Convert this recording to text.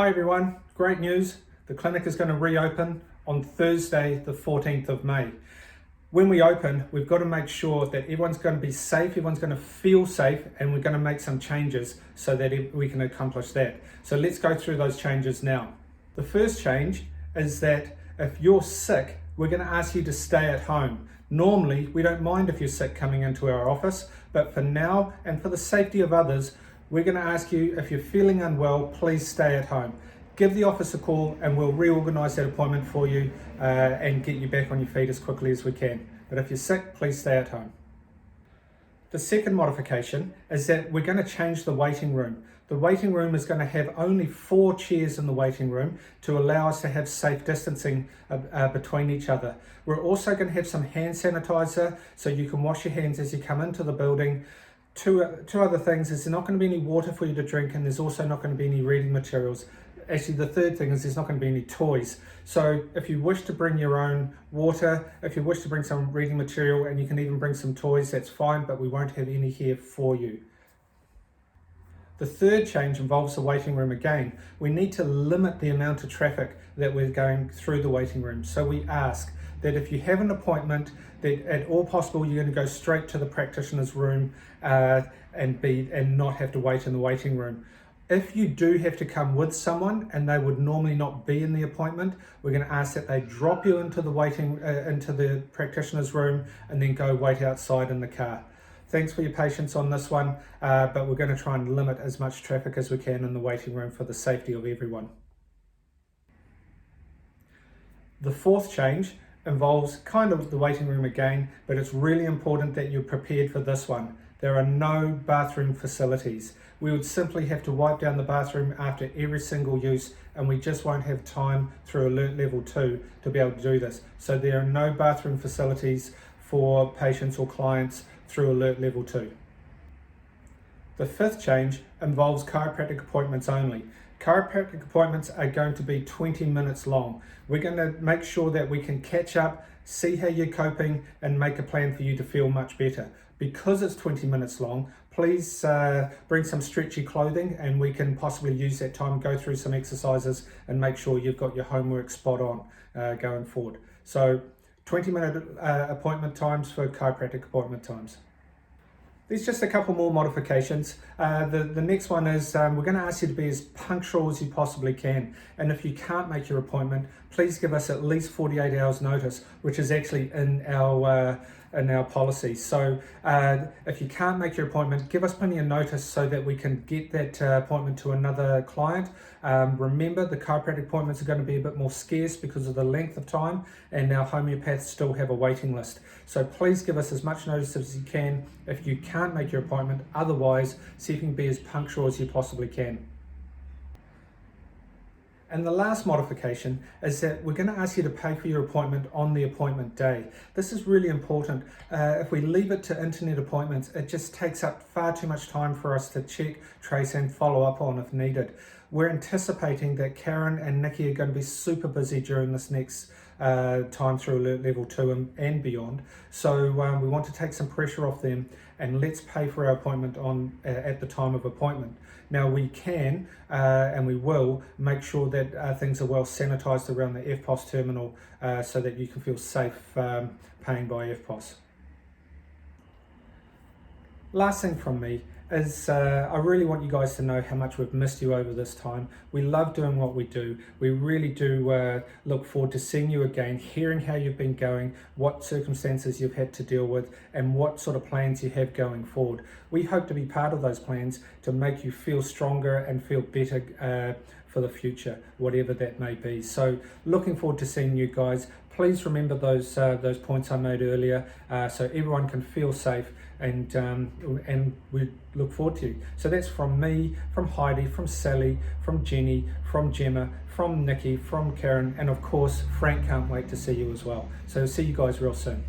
Hi everyone, great news. The clinic is going to reopen on Thursday the 14th of May. When we open, we've got to make sure that everyone's going to be safe, everyone's going to feel safe, and we're going to make some changes so that we can accomplish that. So let's go through those changes now. The first change is that if you're sick, we're going to ask you to stay at home. Normally, we don't mind if you're sick coming into our office, but for now and for the safety of others, we're going to ask you, if you're feeling unwell, please stay at home. Give the office a call and we'll reorganise that appointment for you and get you back on your feet as quickly as we can. But if you're sick, please stay at home. The second modification is that we're going to change the waiting room. The waiting room is going to have only 4 chairs in the waiting room to allow us to have safe distancing between each other. We're also going to have some hand sanitizer so you can wash your hands as you come into the building. Two other things is there's not going to be any water for you to drink, and there's also not going to be any reading materials. Actually, the third thing is there's not going to be any toys. So if you wish to bring your own water, if you wish to bring some reading material, and you can even bring some toys, that's fine, but we won't have any here for you. The third change involves the waiting room again. We need to limit the amount of traffic that we're going through the waiting room. So we ask that if you have an appointment, that at all possible you're going to go straight to the practitioner's room and not have to wait in the waiting room. If you do have to come with someone and they would normally not be in the appointment, we're going to ask that they drop you into the practitioner's room and then go wait outside in the car. Thanks for your patience on this one, but we're going to try and limit as much traffic as we can in the waiting room for the safety of everyone. The fourth change involves kind of the waiting room again, but it's really important that you're prepared for this one. There are no bathroom facilities. We would simply have to wipe down the bathroom after every single use, and we just won't have time through alert level 2 to be able to do this. So there are no bathroom facilities for patients or clients through alert level 2. The fifth change involves chiropractic appointments only. Chiropractic appointments are going to be 20 minutes long. We're going to make sure that we can catch up, see how you're coping, and make a plan for you to feel much better. Because it's 20 minutes long, please bring some stretchy clothing, and we can possibly use that time, go through some exercises, and make sure you've got your homework spot on going forward. So 20-minute appointment times for chiropractic appointment times. There's just a couple more modifications. The next one is we're going to ask you to be as punctual as you possibly can. And if you can't make your appointment, please give us at least 48 hours notice, which is actually in our policy. So if you can't make your appointment, give us plenty of notice so that we can get that appointment to another client. Remember, the chiropractic appointments are going to be a bit more scarce because of the length of time, and our homeopaths still have a waiting list. So please give us as much notice as you can if you can't make your appointment. Otherwise, see if you can be as punctual as you possibly can. And the last modification is that we're going to ask you to pay for your appointment on the appointment day. This is really important. If we leave it to internet appointments, it just takes up far too much time for us to check, trace, and follow up on if needed. We're anticipating that Karen and Nikki are going to be super busy during this next time through alert level 2 and beyond. So we want to take some pressure off them, and let's pay for our appointment at the time of appointment. Now we can and we will make sure that things are well sanitized around the FPOS terminal so that you can feel safe paying by FPOS. Last thing from me is I really want you guys to know how much we've missed you over this time. We love doing what we do. We really do look forward to seeing you again, hearing how you've been going, what circumstances you've had to deal with, and what sort of plans you have going forward. We hope to be part of those plans to make you feel stronger and feel better for the future, whatever that may be. So looking forward to seeing you guys. Please remember those points I made earlier so everyone can feel safe, and we look forward to you. So that's from me, from Heidi, from Sally, from Jenny, from Gemma, from Nikki, from Karen, and of course Frank can't wait to see you as well. So see you guys real soon.